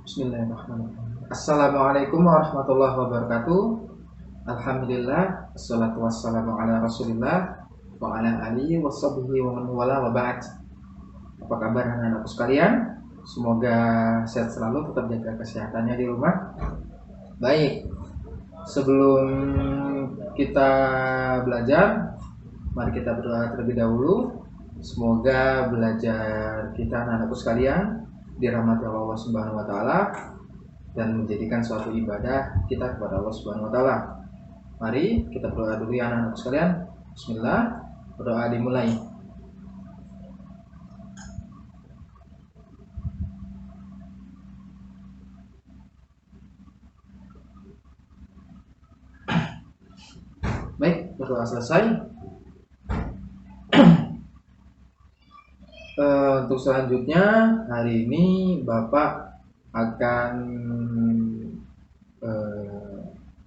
Bismillahirrahmanirrahim. Assalamualaikum warahmatullahi wabarakatuh. Alhamdulillah, assalatu wassalamu ala rasulillah wa ala alihi wa sahbihi wa man wala wa ba'd. Apa kabar anak-anakku sekalian? Semoga sehat selalu, tetap jaga kesehatannya di rumah. Baik, sebelum kita belajar, mari kita berdoa terlebih dahulu. Semoga belajar kita anak-anakku sekalian dirahmati Allah Subhanahu wa taala dan menjadikan suatu ibadah kita kepada Allah Subhanahu wa taala. Mari kita berdoa dulu ya anak-anak sekalian. Bismillah, berdoa dimulai. Baik, berdoa selesai. Untuk selanjutnya hari ini Bapak akan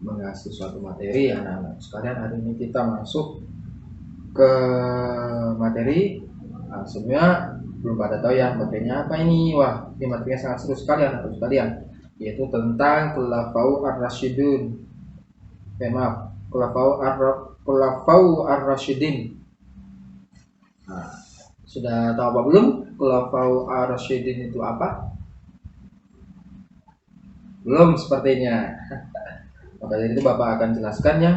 mengasih suatu materi ya anak-anak sekalian. Hari ini kita masuk ke materi. Sebenarnya belum pada tahu ya materinya apa ini. Wah, ini materinya sangat seru sekali anak-anak sekalian, yaitu tentang Khulafaul Ar-Rasyidun. Maaf, Khulafaul Ar-Rasyidin. Nah, sudah tahu apa belum Khulafaul Ar-Rasyidin itu apa? Belum sepertinya. Maka dari itu Bapak akan jelaskan ya.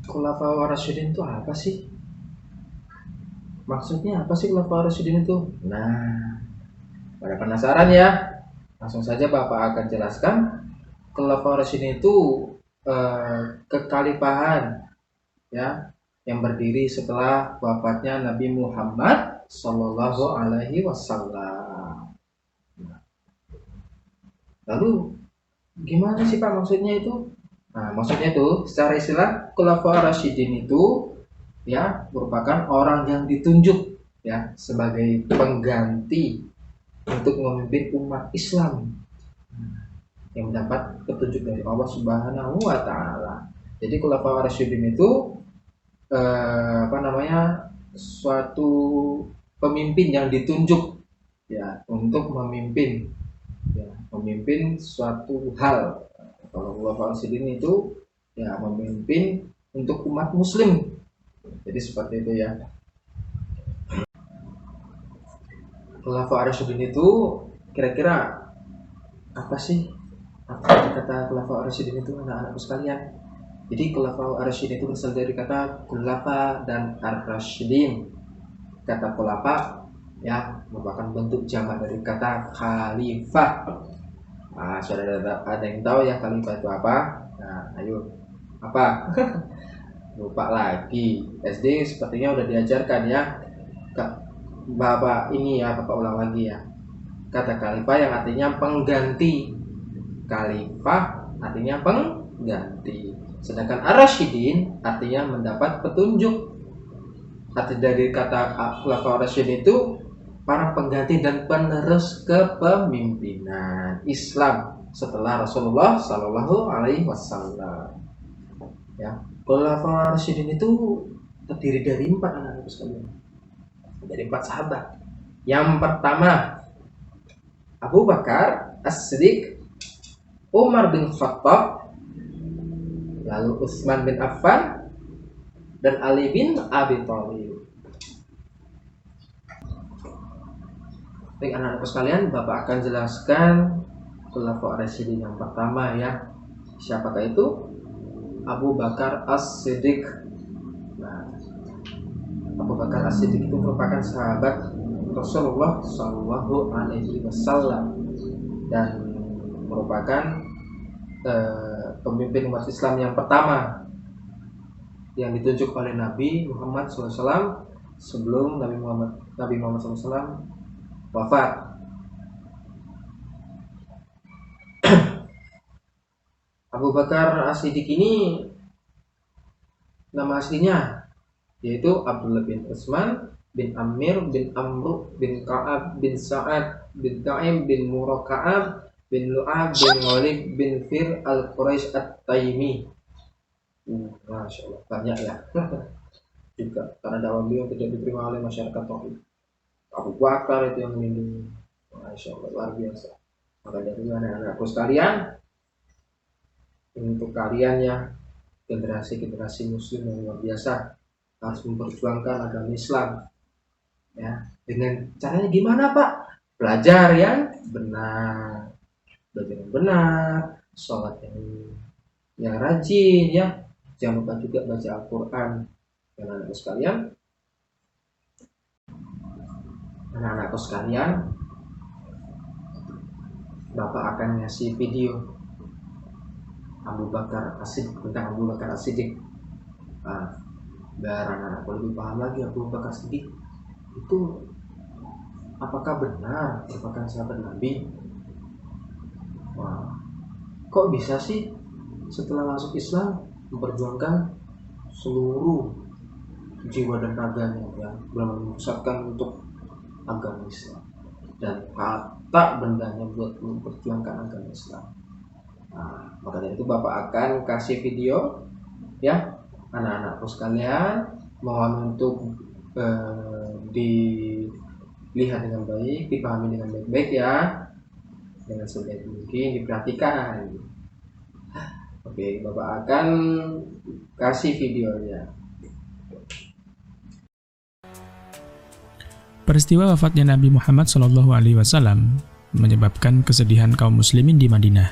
Khulafaul Ar-Rasyidin itu apa sih? Maksudnya apa sih Khulafaul Ar-Rasyidin itu? Nah, pada penasaran ya? Langsung saja Bapak akan jelaskan. Khulafaul Ar-Rasyidin itu kekhalifahan ya yang berdiri setelah wafatnya Nabi Muhammad Sallallahu Alaihi Wasallam. Lalu gimana sih Pak maksudnya itu? Nah, maksudnya itu secara istilah Khulafaur Rasyidin itu ya merupakan orang yang ditunjuk ya sebagai pengganti untuk memimpin umat Islam yang mendapat petunjuk dari Allah Subhanahu wa taala. Jadi Khulafaur Rasyidin itu suatu pemimpin yang ditunjuk ya untuk memimpin suatu hal. Kalau Khulafaur Rasyidin itu ya memimpin untuk umat muslim. Jadi seperti itu ya. Khulafaur Rasyidin itu kira-kira apa sih? Apa kata Khulafaur Rasyidin itu anak-anakku sekalian? Jadi Khulafaur Ar-Rasyidin itu berasal dari kata khulafa dan ar-rasyidin. Kata khulafa ya merupakan bentuk jamak dari kata khalifah. Nah, sudah ada yang tahu ya khalifah itu apa? Nah, ayo. Apa? Lupa lagi. SD sepertinya udah diajarkan ya. Bapak ini ya, Bapak ulang lagi ya. Kata khalifah yang artinya pengganti. Khalifah artinya pengganti. Sedangkan Ar-Rasyidin artinya mendapat petunjuk. Arti dari kata Khulafaur Rasyidin itu para pengganti dan penerus kepemimpinan Islam setelah Rasulullah Sallallahu Alaihi Wasallam. Ya, Khulafaur Rasyidin itu terdiri dari 4 anak-anak sekalian. Dari 4 sahabat. Yang pertama Abu Bakar As-Siddiq, Umar bin Khattab, lalu Utsman bin Affan, dan Ali bin Abi Thalib. Baik anak-anakku sekalian, Bapak akan jelaskan Khulafaur Rasyidin yang pertama ya. Siapakah itu? Abu Bakar As-Siddiq. Nah, Abu Bakar As-Siddiq itu merupakan sahabat Rasulullah Shallallahu Alaihi Wasallam dan merupakan pemimpin umat Islam yang pertama yang ditunjuk oleh Nabi Muhammad SAW sebelum Nabi Muhammad SAW wafat. Abu Bakar As-Siddiq ini nama aslinya yaitu Abdullah bin Utsman bin Amir bin Amr bin Ka'ab bin Sa'ad bin Ta'im bin Muraka'ab bin Lu'ab bin Ghalib bin Fir al-Quraisy at-Taimi. Masya Allah, banyak ya. Juga karena dakwah beliau tidak diterima oleh masyarakat tauhid. Abu Bakar itu yang melindungi. Masya Allah, luar biasa. Maka dari itu anak-anakku sekalian, untuk kalian ya, generasi-generasi muslim yang luar biasa, harus memperjuangkan agama Islam ya. Dengan caranya gimana Pak? Belajar yang benar, sholat yang rajin ya. Jangan lupa juga baca Al-Quran. Dan anak-anakku sekalian, Bapak akan ngasih video Abu Bakar As-Siddiq, tentang Abu Bakar As-Siddiq. Biar anak-anakku lebih paham lagi, Abu Bakar As-Siddiq itu apakah benar merupakan sahabat Nabi? Kok bisa sih setelah masuk Islam memperjuangkan seluruh jiwa dan raganya ya, memusatkan untuk agama Islam dan kata bendanya buat memperjuangkan agama Islam. Maka dari itu Bapak akan kasih video ya, anak-anakku sekalian, mohon untuk dilihat dengan baik, dipahami dengan baik-baik ya, dengan sebaik mungkin diperhatikan. Oke, Bapak akan kasih videonya. Peristiwa wafatnya Nabi Muhammad SAW menyebabkan kesedihan kaum muslimin di Madinah.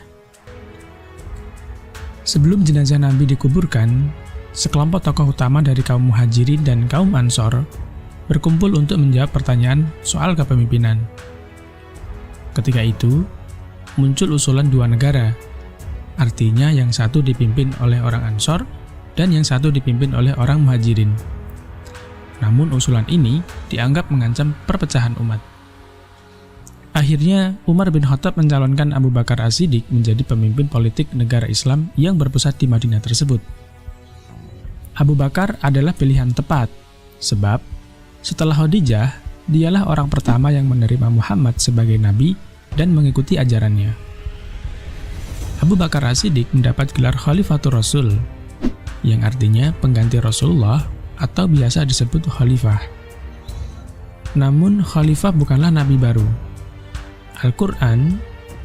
Sebelum jenazah Nabi dikuburkan, sekelompok tokoh utama dari kaum Muhajirin dan kaum Ansor berkumpul untuk menjawab pertanyaan soal kepemimpinan. Ketika itu, muncul usulan dua negara, artinya yang satu dipimpin oleh orang Ansor dan yang satu dipimpin oleh orang Muhajirin. Namun usulan ini dianggap mengancam perpecahan umat. Akhirnya, Umar bin Khattab mencalonkan Abu Bakar As-Siddiq menjadi pemimpin politik negara Islam yang berpusat di Madinah tersebut. Abu Bakar adalah pilihan tepat, sebab setelah Khadijah, dialah orang pertama yang menerima Muhammad sebagai nabi dan mengikuti ajarannya. Abu Bakar As-Siddiq mendapat gelar Khalifatur Rasul, yang artinya pengganti Rasulullah atau biasa disebut khalifah. Namun khalifah bukanlah nabi baru. Al-Quran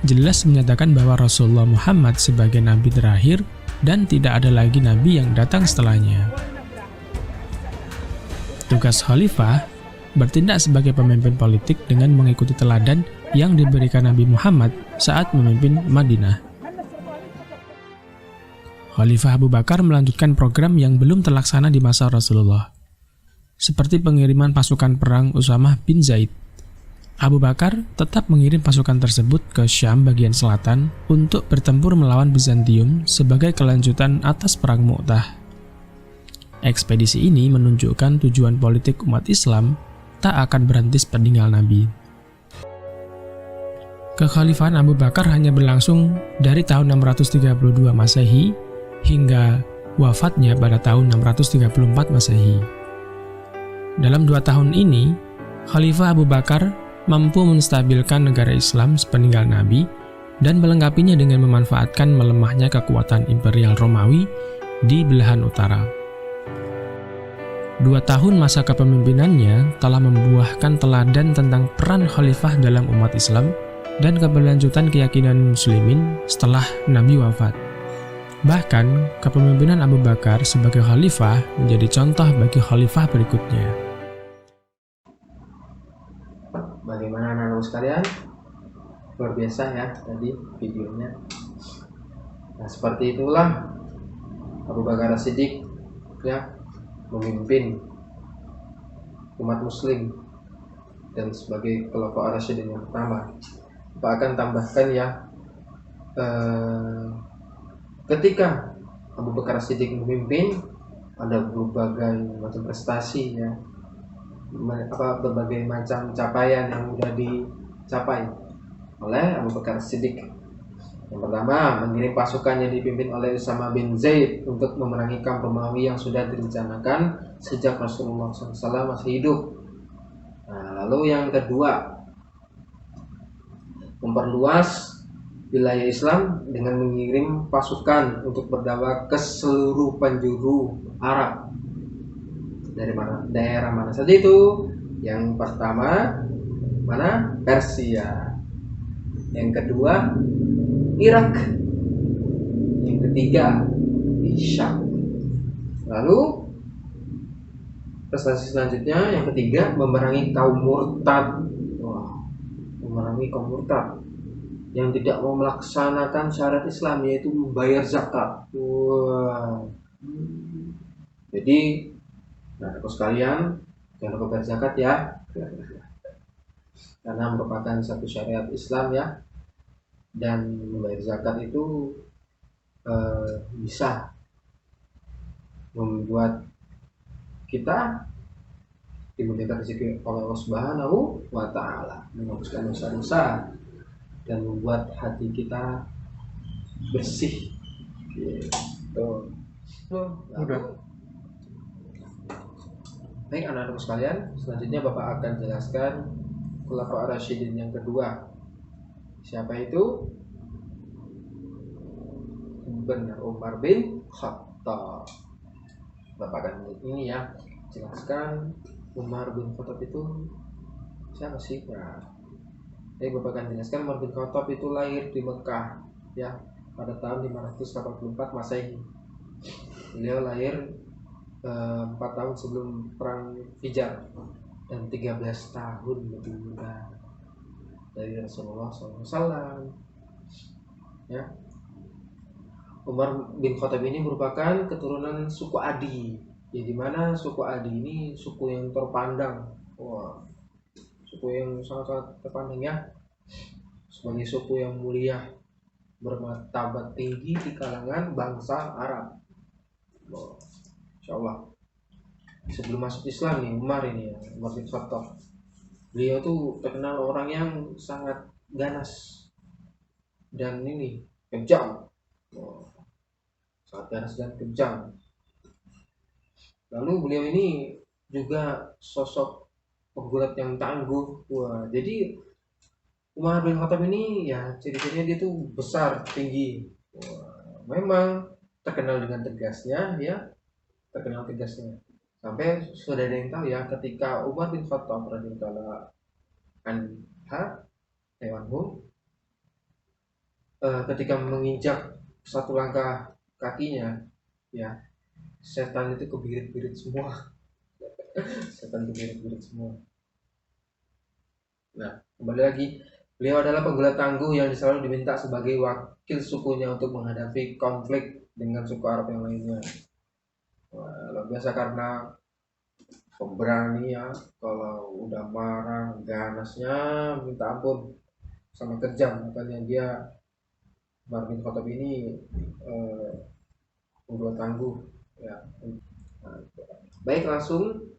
jelas menyatakan bahwa Rasulullah Muhammad sebagai nabi terakhir dan tidak ada lagi nabi yang datang setelahnya. Tugas khalifah bertindak sebagai pemimpin politik dengan mengikuti teladan yang diberikan Nabi Muhammad saat memimpin Madinah. Khalifah Abu Bakar melanjutkan program yang belum terlaksana di masa Rasulullah, seperti pengiriman pasukan perang Usamah bin Zaid. Abu Bakar tetap mengirim pasukan tersebut ke Syam bagian selatan untuk bertempur melawan Bizantium sebagai kelanjutan atas Perang Mu'tah. Ekspedisi ini menunjukkan tujuan politik umat Islam tak akan berhenti sepeninggal Nabi. Kekhalifahan Abu Bakar hanya berlangsung dari tahun 632 Masehi hingga wafatnya pada tahun 634 Masehi. Dalam 2 tahun ini, Khalifah Abu Bakar mampu menstabilkan negara Islam sepeninggal Nabi dan melengkapinya dengan memanfaatkan melemahnya kekuatan Imperial Romawi di belahan utara. 2 tahun masa kepemimpinannya telah membuahkan teladan tentang peran khalifah dalam umat Islam dan keberlanjutan keyakinan muslimin setelah Nabi wafat. Bahkan, kepemimpinan Abu Bakar sebagai khalifah menjadi contoh bagi khalifah berikutnya. Bagaimana anak-anak sekalian? Luar biasa ya tadi videonya. Nah, seperti itulah Abu Bakar As-Siddiq ya, memimpin umat muslim dan sebagai Khulafaur Rasyidin yang pertama. Kita akan tambahkan ya, ketika Abu Bakar As-Siddiq memimpin, ada berbagai macam prestasi ya, berbagai macam capaian yang sudah dicapai oleh Abu Bakar As-Siddiq. Yang pertama, mengirim pasukan yang dipimpin oleh Usamah bin Zaid untuk memerangi kaum Romawi yang sudah direncanakan sejak Rasulullah SAW masih hidup. Nah, lalu yang kedua, memperluas wilayah Islam dengan mengirim pasukan untuk berdakwah ke seluruh penjuru Arab. Dari daerah mana saja itu? Yang pertama, mana? Persia. yang kedua Irak, yang ketiga di Syam. Lalu prestasi selanjutnya yang ketiga memerangi kaum murtad. Memerangi kaum murtad yang tidak mau melaksanakan syariat Islam, yaitu membayar zakat. Jadi, aku sekalian jangan lupa bayar zakat ya, karena merupakan satu syariat Islam ya. Dan membayar zakat itu bisa membuat kita dimudahkan rezeki oleh Allah Subhanahu wa Ta'ala, menghapuskan dosa-dosa dan membuat hati kita bersih. Gitu. Udah. Baik anak-anakku sekalian, selanjutnya Bapak akan jelaskan Khulafa' Ar-Rasyidin yang kedua. Siapa itu? Benar, Umar bin Khattab. Bapak akan ini ya, jelaskan Umar bin Khattab itu siapa sih? Jadi Bapak akan jelaskan Umar bin Khattab itu lahir di Mekah ya pada tahun 584 Masehi. Beliau lahir 4 tahun sebelum perang Fijar dan 13 tahun lebih muda dari Rasulullah SAW. Ya. Umar bin Khattab ini merupakan keturunan suku Adi. Ya, di mana suku Adi ini suku yang terpandang. Suku yang sangat terpandang ya. Sebagai suku yang mulia, bermartabat tinggi di kalangan bangsa Arab. Insyaallah. Sebelum masuk Islam nih Umar ini ya, Umar bin Khattab. Beliau tuh terkenal orang yang sangat ganas dan ini kejam. Sangat ganas dan kejam. Lalu beliau ini juga sosok pegulat yang tangguh. Jadi Umar bin Khattab ini ya ciri-cirinya dia tuh besar, tinggi. Memang terkenal dengan tegasnya ya, terkenal tegasnya. Sampai sudah ada yang tahu ya, ketika Umar bin Khattab radhiyallahu anhu ketika menginjak satu langkah kakinya ya, setan itu kebirit-birit semua. Setan kebirit-birit semua. Nah, kembali lagi, beliau adalah pegulat tangguh yang selalu diminta sebagai wakil sukunya untuk menghadapi konflik dengan suku Arab yang lainnya. Luar biasa karena pemberani ya, kalau udah marah ganasnya minta ampun, sama kejam. Makanya dia Umar bin Khattab ini pegulat tangguh ya. Baik, langsung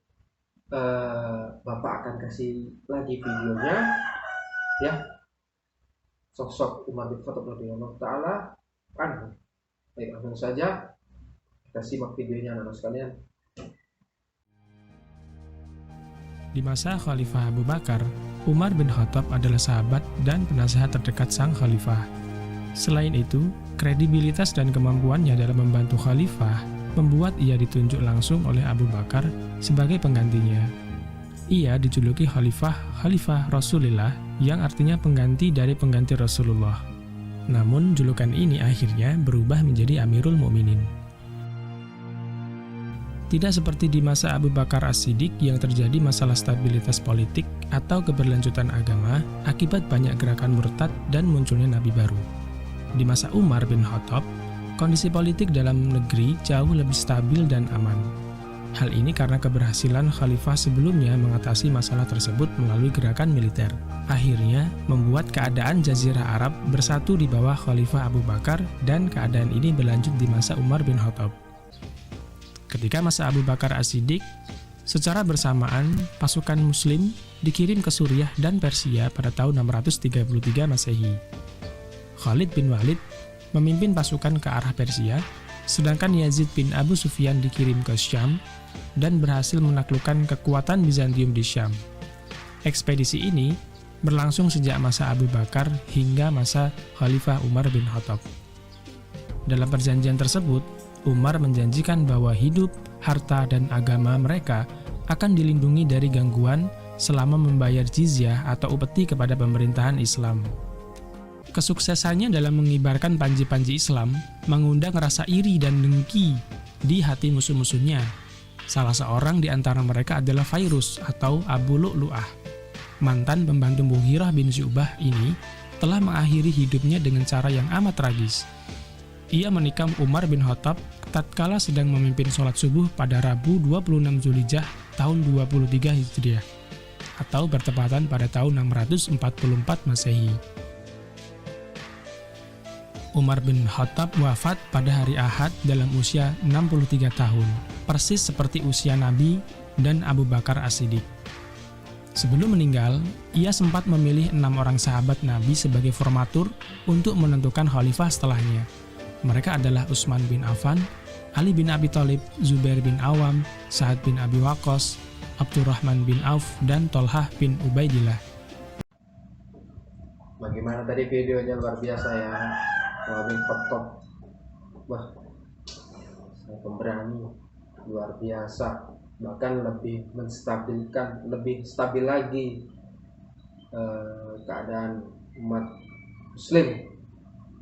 Bapak akan kasih lagi videonya ya, sosok Umar bin Khattab radhiyallahu ta'ala anhu. Baik, langsung saja kita simak videonya anak-anak sekalian. Di masa Khalifah Abu Bakar, Umar bin Khattab adalah sahabat dan penasehat terdekat sang khalifah. Selain itu, kredibilitas dan kemampuannya dalam membantu khalifah membuat ia ditunjuk langsung oleh Abu Bakar sebagai penggantinya. Ia dijuluki Khalifah Rasulullah, yang artinya pengganti dari pengganti Rasulullah. Namun julukan ini akhirnya berubah menjadi Amirul Mukminin. Tidak seperti di masa Abu Bakar As-Siddiq yang terjadi masalah stabilitas politik atau keberlanjutan agama akibat banyak gerakan murtad dan munculnya nabi baru. Di masa Umar bin Khattab, kondisi politik dalam negeri jauh lebih stabil dan aman. Hal ini karena keberhasilan khalifah sebelumnya mengatasi masalah tersebut melalui gerakan militer. Akhirnya, membuat keadaan Jazirah Arab bersatu di bawah Khalifah Abu Bakar, dan keadaan ini berlanjut di masa Umar bin Khattab. Ketika masa Abu Bakar As-Siddiq, secara bersamaan pasukan Muslim dikirim ke Suriah dan Persia pada tahun 633 Masehi. Khalid bin Walid memimpin pasukan ke arah Persia, sedangkan Yazid bin Abu Sufyan dikirim ke Syam dan berhasil menaklukkan kekuatan Bizantium di Syam. Ekspedisi ini berlangsung sejak masa Abu Bakar hingga masa Khalifah Umar bin Khattab. Dalam perjanjian tersebut, Umar menjanjikan bahwa hidup, harta, dan agama mereka akan dilindungi dari gangguan selama membayar jizyah atau upeti kepada pemerintahan Islam. Kesuksesannya dalam mengibarkan panji-panji Islam mengundang rasa iri dan dengki di hati musuh-musuhnya. Salah seorang di antara mereka adalah Fairuz atau Abu Lu'lu'ah. Mantan pembantu Mughirah bin Syu'bah ini telah mengakhiri hidupnya dengan cara yang amat tragis. Ia menikam Umar bin Khattab tatkala sedang memimpin sholat subuh pada Rabu 26 Zulhijjah tahun 23 Hijriah atau bertepatan pada tahun 644 Masehi. Umar bin Khattab wafat pada hari Ahad dalam usia 63 tahun, persis seperti usia Nabi dan Abu Bakar As-Siddiq. Sebelum meninggal, ia sempat memilih 6 orang sahabat Nabi sebagai formatur untuk menentukan khalifah setelahnya. Mereka adalah Utsman bin Affan, Ali bin Abi Thalib, Zubair bin Awam, Sa'ad bin Abi Waqqas, Abdurrahman bin Auf, dan Tolhah bin Ubaidillah. Bagaimana tadi videonya, luar biasa ya. Umar bin Khattab, wah, saya pemberani luar biasa, bahkan lebih menstabilkan, lebih stabil lagi keadaan umat Muslim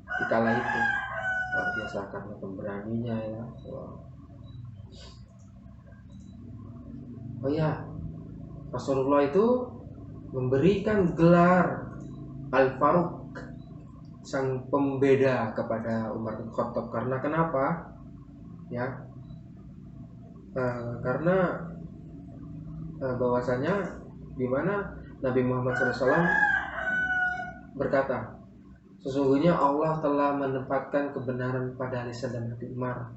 di kala itu. Luar biasa karena pemberaninya ya. Oh ya, Rasulullah itu memberikan gelar Al-Faruq, sang pembeda, kepada Umar bin Khattab. Karena kenapa? Ya, karena bahwasanya di mana Nabi Muhammad SAW berkata, sesungguhnya Allah telah menempatkan kebenaran pada lisan dan hati Umar.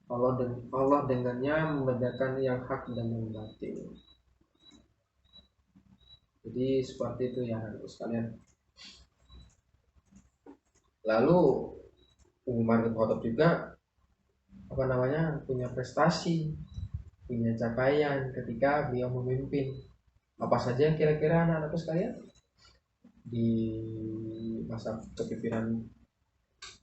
Allah dengannya membedakan yang hak dan yang batil. Jadi seperti itu ya sekalian. Lalu Umar bin Khattab juga punya prestasi, punya capaian ketika beliau memimpin. Apa saja kira-kira anak-anakku sekalian di masa kepemimpinan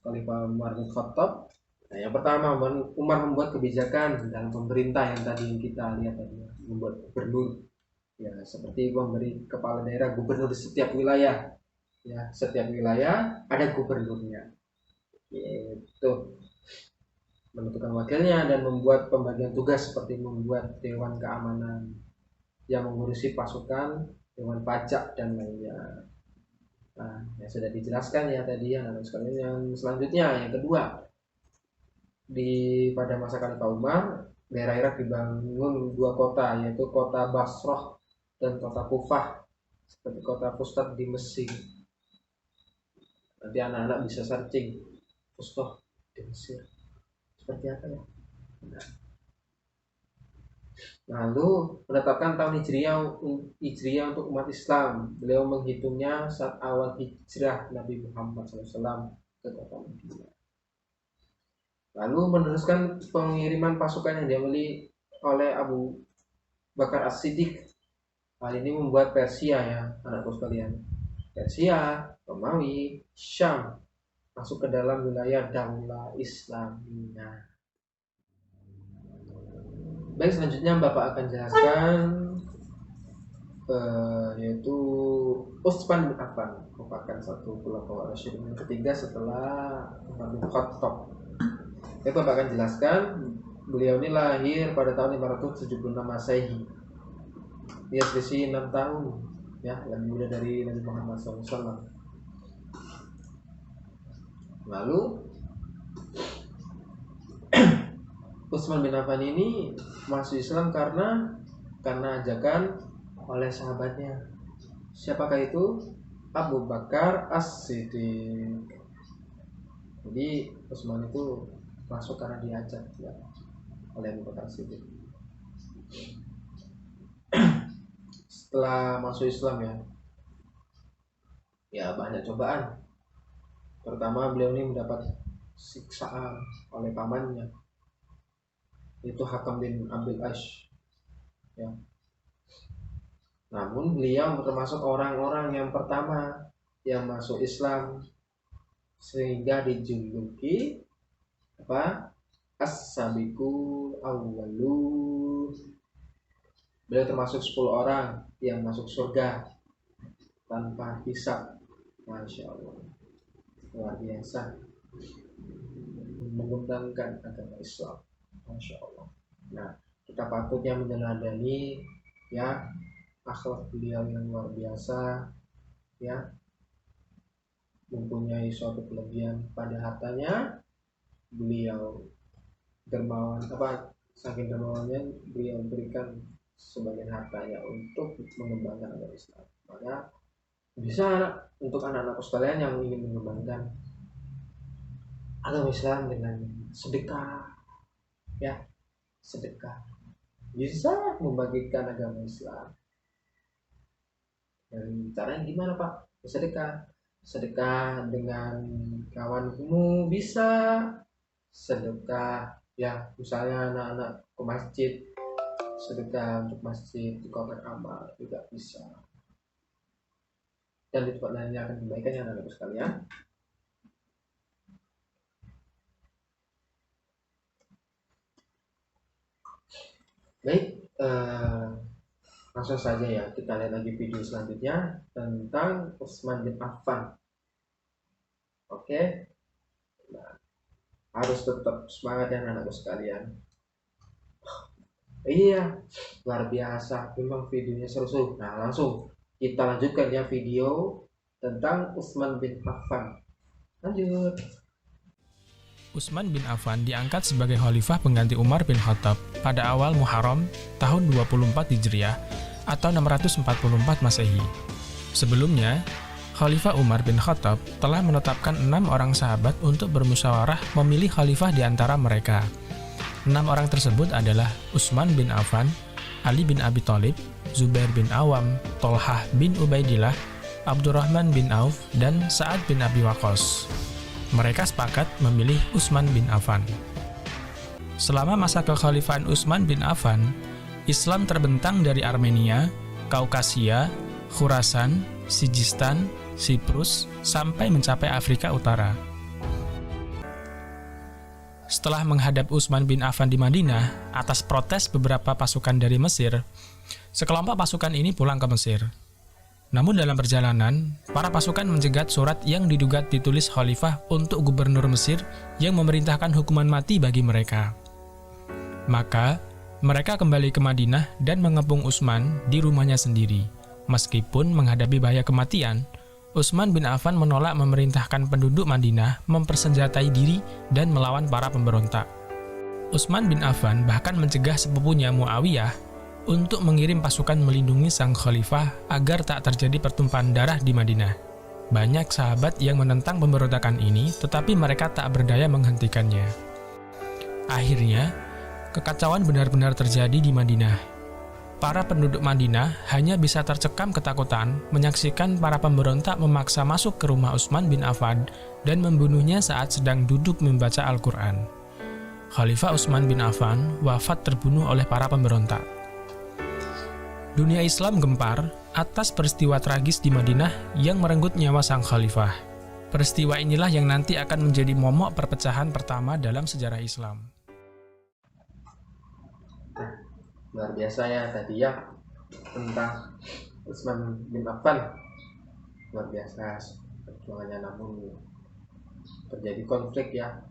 Khalifah Umar bin Khattab? Nah, yang pertama, Umar membuat kebijakan dalam pemerintah yang tadi kita lihat tadi, membuat gubernur. Ya, seperti memberi kepala daerah gubernur di setiap wilayah. Ya, setiap wilayah ada gubernurnya. Yaitu menentukan wakilnya dan membuat pembagian tugas seperti membuat dewan keamanan yang mengurusi pasukan, dewan pajak dan lainnya. Nah, yang sudah dijelaskan ya tadi ya anak sekalian. Yang selanjutnya, yang kedua, pada masa Khalifah Umar, daerah Irak dibangun 2 kota, yaitu kota Basrah dan kota Kufah, seperti kota Fustat di Mesir. Nanti anak-anak bisa searching Fustat di Mesir seperti apa ya. Lalu menetapkan tahun Hijriah untuk umat Islam. Beliau menghitungnya saat awal hijrah Nabi Muhammad SAW ke kota Madinah. Lalu meneruskan pengiriman pasukan yang diambil oleh Abu Bakar As-Siddiq. Hal ini membuat Persia ya anakku sekalian, Persia, Romawi, Syam masuk ke dalam wilayah Daulah Islamiyah. Baik, selanjutnya Bapak akan jelaskan yaitu Utsman bin Affan merupakan satu khulafaur rasyidin yang ketiga setelah Umar bin Khattab. Bapak akan jelaskan, beliau ini lahir pada tahun 576 Masehi. Dia selisih 6 tahun ya, lebih muda dari Nabi Muhammad SAW. Lalu Utsman bin Affan ini masuk Islam karena ajakan oleh sahabatnya. Siapakah itu? Abu Bakar As-Siddiq. Jadi Utsman itu masuk karena diajak ya, oleh Abu Bakar As-Siddiq. Setelah masuk Islam ya banyak cobaan. Pertama, beliau ini mendapat siksaan oleh pamannya, itu Hakam bin Abil Ash ya. Namun beliau termasuk orang-orang yang pertama yang masuk Islam, sehingga dijuluki As-Sabiqul Awwalu. Beliau termasuk 10 orang yang masuk surga tanpa hisab. Masya Allah. luar biasa mengembangkan agama Islam, masya Allah. Nah, kita patutnya meneladani ya akhlak beliau yang luar biasa, ya, mempunyai suatu kelebihan pada hartanya. Beliau dermawan, saking dermawannya beliau berikan sebagian hartanya untuk mengembangkan agama Islam. Maka bisa untuk anak-anakku sekalian yang ingin mengembangkan agama Islam dengan sedekah, ya, sedekah, bisa membagikan agama Islam. Dan caranya gimana Pak? Sedekah dengan kawanmu, bisa sedekah ya, misalnya anak-anak ke masjid, sedekah untuk masjid di kotak amal juga bisa. Dan di tempat lainnya akan kebaikan yang anak-anak sekalian. Baik, langsung saja ya, kita lihat lagi video selanjutnya tentang Utsman bin Affan. Oke, nah, harus tetap semangat ya anak-anakku sekalian. Iya, luar biasa, memang videonya seru-seru. Nah, langsung kita lanjutkan ya video tentang Utsman bin Affan. Lanjut. Utsman bin Affan diangkat sebagai khalifah pengganti Umar bin Khattab pada awal Muharram tahun 24 Hijriah atau 644 Masehi. Sebelumnya, Khalifah Umar bin Khattab telah menetapkan 6 orang sahabat untuk bermusyawarah memilih khalifah di antara mereka. 6 orang tersebut adalah Utsman bin Affan, Ali bin Abi Thalib, Zubair bin Awam, Tolhah bin Ubaidillah, Abdurrahman bin Auf, dan Sa'ad bin Abi Waqqas. Mereka sepakat memilih Utsman bin Affan. Selama masa kekhalifahan Utsman bin Affan, Islam terbentang dari Armenia, Kaukasia, Khurasan, Sijistan, Siprus, sampai mencapai Afrika Utara. Setelah menghadap Utsman bin Affan di Madinah atas protes beberapa pasukan dari Mesir, sekelompok pasukan ini pulang ke Mesir. Namun dalam perjalanan, para pasukan mencegat surat yang diduga ditulis khalifah untuk gubernur Mesir yang memerintahkan hukuman mati bagi mereka. Maka, mereka kembali ke Madinah dan mengepung Utsman di rumahnya sendiri. Meskipun menghadapi bahaya kematian, Utsman bin Affan menolak memerintahkan penduduk Madinah mempersenjatai diri dan melawan para pemberontak. Utsman bin Affan bahkan mencegah sepupunya Muawiyah untuk mengirim pasukan melindungi sang khalifah agar tak terjadi pertumpahan darah di Madinah. Banyak sahabat yang menentang pemberontakan ini, tetapi mereka tak berdaya menghentikannya. Akhirnya, kekacauan benar-benar terjadi di Madinah. Para penduduk Madinah hanya bisa tercekam ketakutan menyaksikan para pemberontak memaksa masuk ke rumah Utsman bin Affan dan membunuhnya saat sedang duduk membaca Al-Quran. Khalifah Utsman bin Affan wafat terbunuh oleh para pemberontak. Dunia Islam gempar atas peristiwa tragis di Madinah yang merenggut nyawa sang khalifah. Peristiwa inilah yang nanti akan menjadi momok perpecahan pertama dalam sejarah Islam. Luar biasa ya tadi ya tentang Utsman bin Affan. Luar biasa perjuangannya, namun terjadi konflik ya.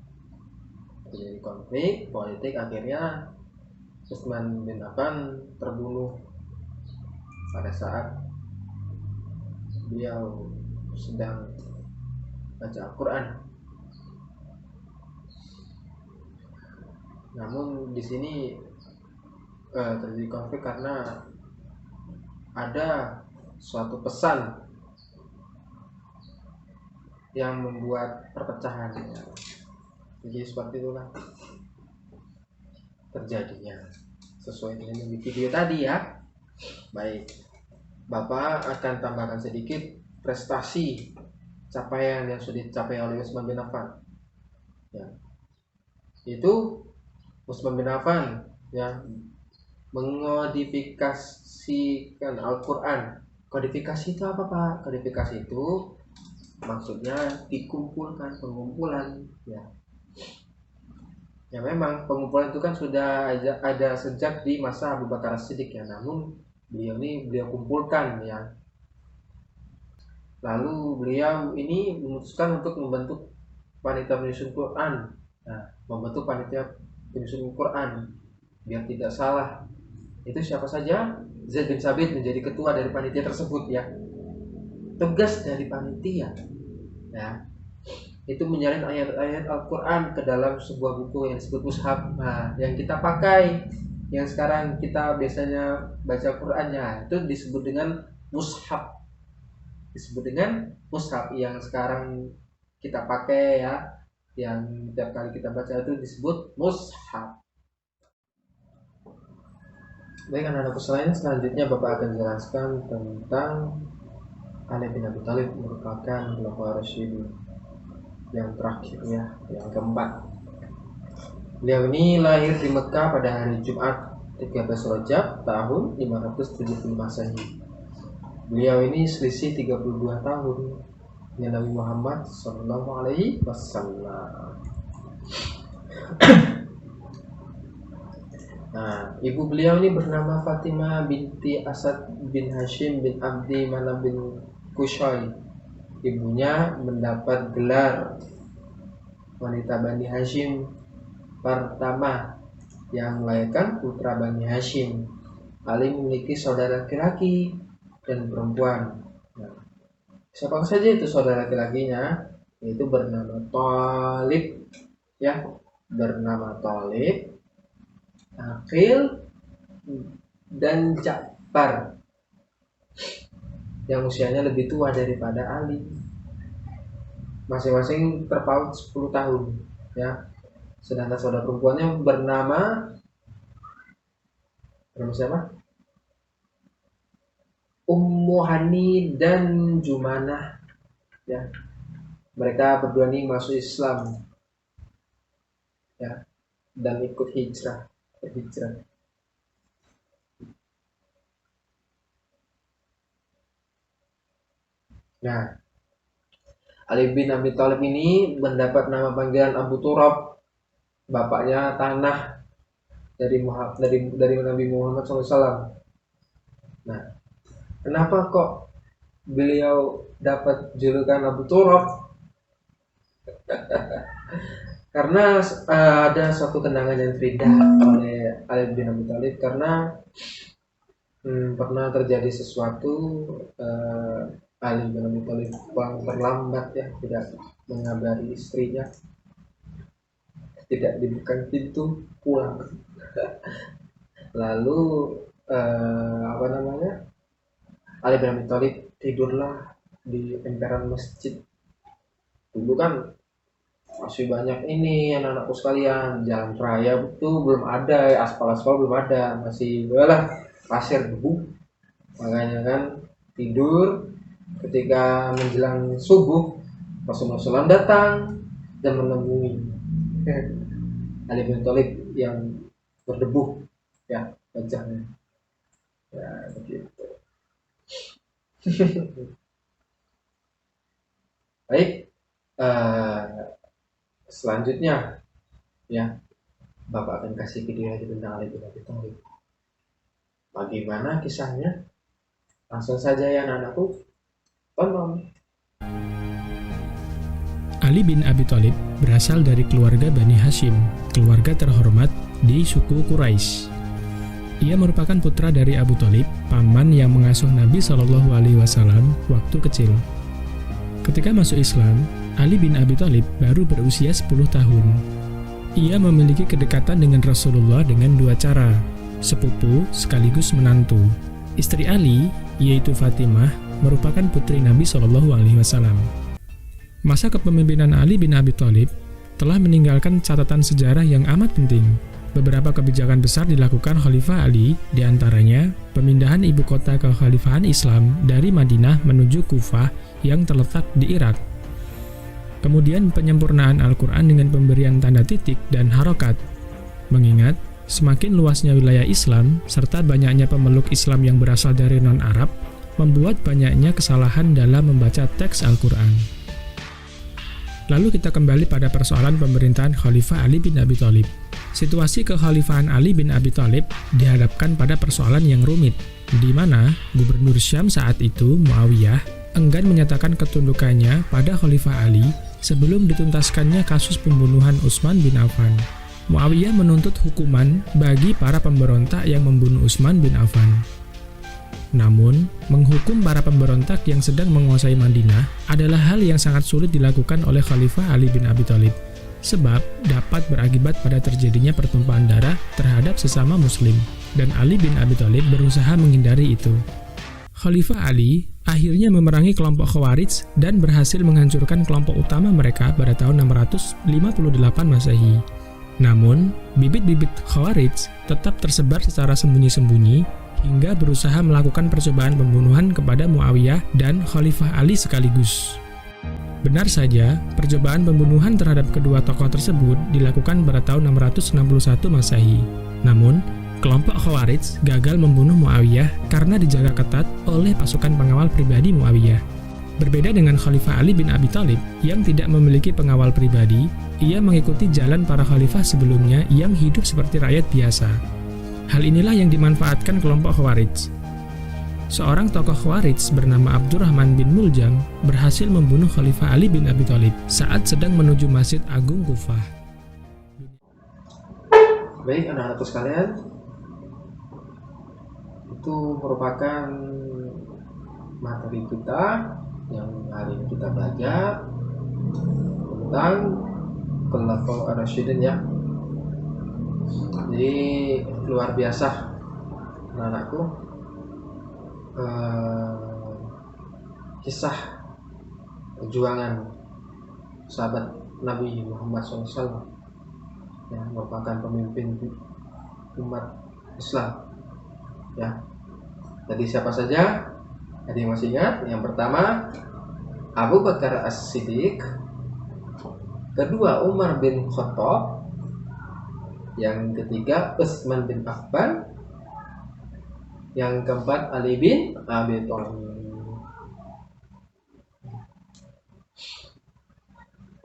Terjadi konflik politik, akhirnya Utsman bin Affan terbunuh pada saat beliau sedang baca Al-Quran. Namun di sini terjadi konflik karena ada suatu pesan yang membuat perpecahan. Jadi seperti itulah terjadinya sesuai dengan video tadi ya. Baik, Bapak akan tambahkan sedikit prestasi capaian yang sudah dicapai oleh Utsman bin Affan. Ya, itu Utsman bin Affan ya mengodifikasikan Al-Quran. Kodifikasi itu apa Pak? Kodifikasi itu maksudnya dikumpulkan, pengumpulan ya. Ya memang pengumpulan itu kan sudah ada sejak di masa Abu Bakar. As-Siddiq ya, namun beliau kumpulkan ya. Lalu beliau ini memutuskan untuk membentuk panitia penyusun Quran. Nah, membentuk panitia penyusun Quran biar tidak salah. Itu siapa saja? Zaid bin Sabit menjadi ketua dari panitia tersebut ya. Tugas dari panitia ya, itu menyalin ayat-ayat Al-Quran ke dalam sebuah buku yang disebut mushaf. Nah, yang kita pakai, yang sekarang kita biasanya baca Qurannya, itu disebut dengan mushaf. Disebut dengan mushaf yang sekarang kita pakai ya, yang setiap kali kita baca itu disebut mushaf. Baik anak-anakku sekalian, selanjutnya Bapak akan jelaskan tentang Ali bin Abi Thalib, merupakan Khulafaur Rasyidin yang terakhir ya, yang keempat. Beliau ini lahir di Mekah pada hari Jumat 13 Rajab tahun 570 Masehi. Beliau ini selisih 32 tahun dengan Nabi Muhammad Sallallahu Alaihi Wasallam. Nah, ibu beliau ini bernama Fatimah binti Asad bin Hashim bin Abdi Manaf bin Qusay. Ibunya mendapat gelar wanita Bani Hashim pertama yang melahirkan putra Bani Hashim. Ali memiliki saudara laki-laki dan perempuan. Nah, siapa saja itu saudara laki-lakinya? Yaitu bernama Thalib ya, bernama Thalib, Aqil, dan Ja'far yang usianya lebih tua daripada Ali. Masing-masing terpaut 10 tahun ya. Sedangkan saudara perempuannya bernama siapa? Ummu Hani dan Jumanah ya. Mereka berdua ini masuk Islam ya, dan ikut hijrah. Nah, Ali bin Abi Thalib ini mendapat nama panggilan Abu Turab, bapaknya tanah dari Nabi Muhammad SAW. Nah, kenapa kok beliau dapat julukan Abu Turab? Karena ada suatu kenangan yang terindah oleh Ali bin Abi Thalib, karena pernah terjadi sesuatu. Ali bin Abi Thalib pulang terlambat ya, tidak mengabari istrinya, tidak dibuka pintu pulang. Lalu Ali bin Abi Thalib tidurlah di emperan masjid. Dulu kan masih banyak ini anak-anakku sekalian, jalan raya itu belum ada, aspal belum ada, masih pasir debu. Makanya kan tidur. Ketika menjelang subuh, Rasulullah SAW datang dan menemui Ali bin Thalib yang berdebu ya wajahnya. Ya begitu. Baik, selanjutnya ya Bapak akan kasih video lagi tentang Ali bin Abi Thalib. Bagaimana kisahnya? Langsung saja ya anak-anakku. Ali bin Abi Thalib berasal dari keluarga Bani Hashim, keluarga terhormat di suku Quraisy. Ia merupakan putra dari Abu Thalib, paman yang mengasuh Nabi Shallallahu Alaihi Wasallam waktu kecil. Ketika masuk Islam, Ali bin Abi Thalib baru berusia 10 tahun. Ia memiliki kedekatan dengan Rasulullah dengan dua cara, sepupu sekaligus menantu. Istri Ali, yaitu Fatimah, merupakan putri Nabi Shallallahu Alaihi Wasallam. Masa kepemimpinan Ali bin Abi Thalib telah meninggalkan catatan sejarah yang amat penting. Beberapa kebijakan besar dilakukan Khalifah Ali, diantaranya pemindahan ibu kota kekhalifahan Islam dari Madinah menuju Kufah yang terletak di Irak. Kemudian penyempurnaan Al-Quran dengan pemberian tanda titik dan harokat. Mengingat semakin luasnya wilayah Islam serta banyaknya pemeluk Islam yang berasal dari non-Arab, membuat banyaknya kesalahan dalam membaca teks Al-Quran. Lalu kita kembali pada persoalan pemerintahan Khalifah Ali bin Abi Thalib. Situasi kekhalifahan Ali bin Abi Thalib dihadapkan pada persoalan yang rumit, di mana Gubernur Syam saat itu, Muawiyah, enggan menyatakan ketundukannya pada Khalifah Ali sebelum dituntaskannya kasus pembunuhan Utsman bin Affan. Muawiyah menuntut hukuman bagi para pemberontak yang membunuh Utsman bin Affan. Namun, menghukum para pemberontak yang sedang menguasai Madinah adalah hal yang sangat sulit dilakukan oleh Khalifah Ali bin Abi Thalib, sebab dapat berakibat pada terjadinya pertumpahan darah terhadap sesama muslim, dan Ali bin Abi Thalib berusaha menghindari itu. Khalifah Ali akhirnya memerangi kelompok Khawarij dan berhasil menghancurkan kelompok utama mereka pada tahun 658 Masehi. Namun, bibit-bibit Khawarij tetap tersebar secara sembunyi-sembunyi hingga berusaha melakukan percobaan pembunuhan kepada Muawiyah dan Khalifah Ali sekaligus. Benar saja, percobaan pembunuhan terhadap kedua tokoh tersebut dilakukan pada tahun 661 Masehi. Namun, kelompok Khawarij gagal membunuh Muawiyah karena dijaga ketat oleh pasukan pengawal pribadi Muawiyah. Berbeda dengan Khalifah Ali bin Abi Thalib yang tidak memiliki pengawal pribadi, ia mengikuti jalan para khalifah sebelumnya yang hidup seperti rakyat biasa. Hal inilah yang dimanfaatkan kelompok Khawarij. Seorang tokoh Khawarij bernama Abdurrahman bin Muljam berhasil membunuh Khalifah Ali bin Abi Thalib saat sedang menuju Masjid Agung Kufah. Baik anak-anakku sekalian, itu merupakan materi kita yang hari ini kita belajar tentang Khulafaur Ar-Rasyidin ya. Jadi luar biasa anak-anakku, kisah perjuangan sahabat Nabi Muhammad SAW yang merupakan pemimpin umat Islam ya. Jadi siapa saja? Ada yang masih ingat? Yang pertama Abu Bakar As-Siddiq, kedua Umar bin Khattab, yang ketiga Utsman bin Affan, yang keempat Ali bin Abi Thalib.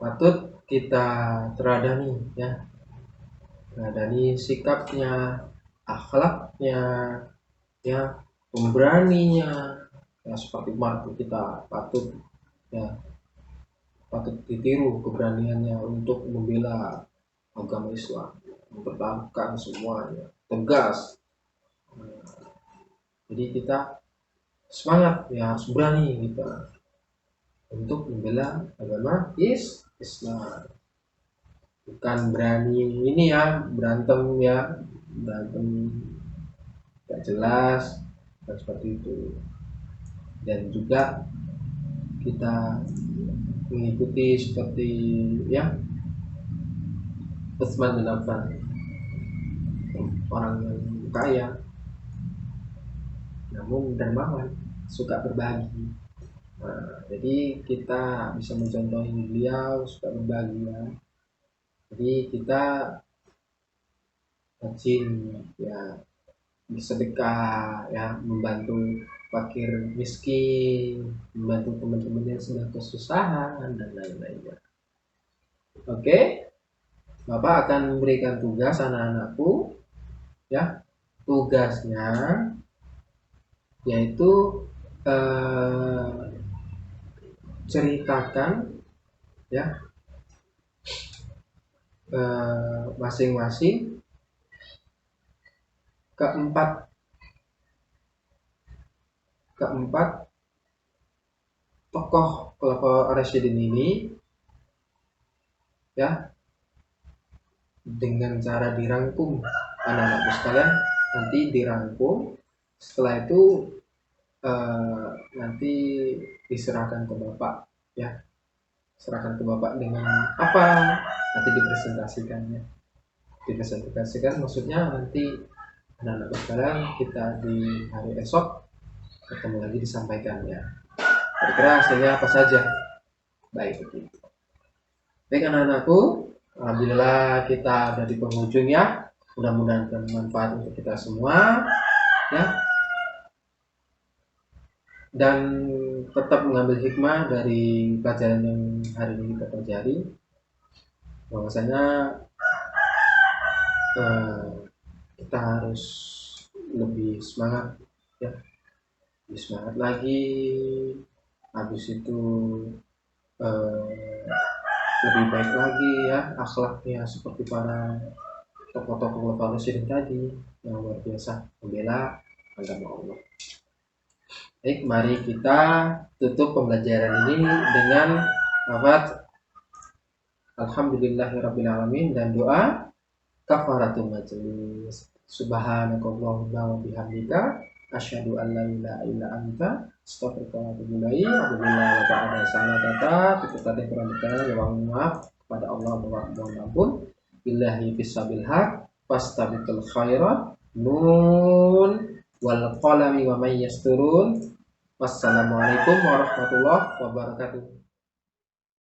Patut kita teladani ya, teladani sikapnya, akhlaknya, ya, pemberaninya, ya seperti Umar. Kita patut ditiru keberaniannya untuk membela agama Islam, mempertahankan semuanya, tegas. Jadi kita semangat ya, harus berani kita untuk membela agama Islam. Bukan berani ini ya, berantem gak jelas dan seperti itu. Dan juga kita mengikuti seperti ya Utsman bin Affan, orang yang kaya namun dermawan, suka berbagi. Nah, jadi kita bisa mencontohi beliau suka berbagi ya. Jadi kita rajin ya bersedekah ya, membantu fakir miskin, membantu teman-teman yang sedang kesusahan dan lain-lainnya. Oke, Bapak akan memberikan tugas anak-anakku ya. Tugasnya yaitu ceritakan ya masing-masing keempat tokoh Khulafaur Ar-Rasyidin ini ya, dengan cara dirangkum. Anak-anakku sekalian nanti dirangkum, setelah itu nanti diserahkan ke Bapak ya, serahkan ke Bapak dengan apa nanti dipresentasikan maksudnya nanti anak-anak sekalian kita di hari esok ketemu lagi disampaikannya. Kira-kira hasilnya apa saja? Baik begitu. Baik anak-anakku, alhamdulillah kita ada di penghujung ya. Mudah-mudahan bermanfaat untuk kita semua ya. Dan tetap mengambil hikmah dari pelajaran yang hari ini kita pelajari, bahwasanya kita harus lebih semangat ya, lebih semangat lagi habis itu eh, lebih baik lagi ya akhlaknya seperti para tokoh-tokoh Khulafaur Rasyidin tadi yang luar biasa membela agama Allah. Baik, mari kita tutup pembelajaran ini dengan lafaz Alhamdulillahirabbil alamin dan doa kafaratul majlis. Subhanakallahumma wa bihamdika asyhadu an la ilaha illa anta astaghfiruka wa atubu ilaik. Apabila Bapak ada salah kata, kata yang kurang berkenan, ya maaf kepada Allah, mohon ampun. Billahi fisabil haq fastabiqul khairat nun wal qalami wa may yasturun. Wassalamualaikum warahmatullahi wabarakatuh.